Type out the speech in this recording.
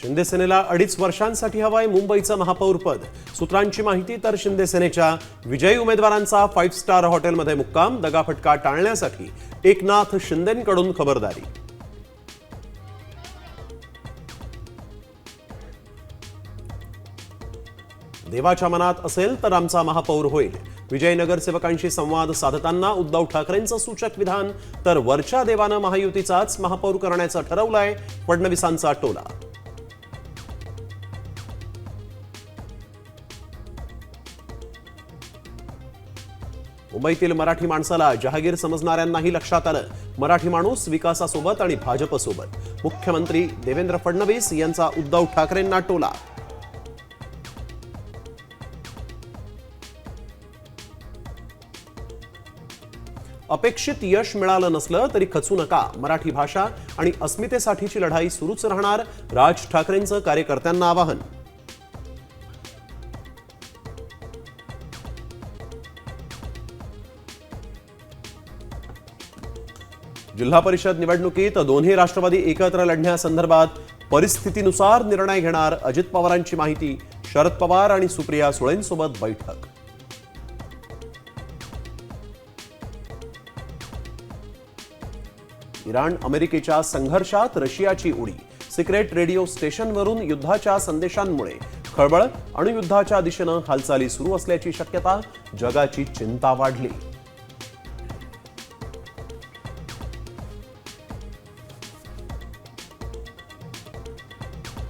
शिंदे सेनेला 2.5 वर्षांसाठी हवाय मुंबईचं महापौरपद। सूत्रांची माहिती तर शिंदे सेनेच्या विजयी उमेदवारांचा 5 स्टार हॉटेलमध्ये मुक्काम। दगाफटका टाळण्यासाठी एकनाथ शिंदेंकडून खबरदारी। देवाच्या मनात असेल तर आमचा महापौर होईल। विजय नगरसेवकांशी संवाद साधताना उद्धव ठाकरेंचं सूचक विधान। तर वरच्या देवानं महायुतीचाच महापौर करण्याचं ठरवलंय, फडणवीसांचा टोला। मुंबईतील मराठी माणसाला जहागीर समजणाऱ्यांनाही लक्षात आलं, मराठी माणूस विकासासोबत आणि भाजपसोबत। मुख्यमंत्री देवेंद्र फडणवीस यांचा उद्धव ठाकरेंना टोला। अपेक्षित यश मिळालं नसलं तरी खचू नका, मराठी भाषा आणि अस्मितेसाठीची लढाई सुरूच राहणार। राज ठाकरेंचं कार्यकर्त्यांना आवाहन। जिल्हा परिषद निवडणुकीत दोन्ही राष्ट्रवादी एकत्र लढण्यासंदर्भात परिस्थितीनुसार निर्णय घेणार। अजित पवारांची माहिती। शरद पवार आणि सुप्रिया सुळेंसोबत बैठक। इराण अमेरिकेच्या संघर्षात रशियाची उडी। सिक्रेट रेडिओ स्टेशनवरून युद्धाच्या संदेशांमुळे खळबळ। अणुयुद्धाच्या दिशेनं हालचाली सुरू असल्याची शक्यता। जगाची चिंता वाढली।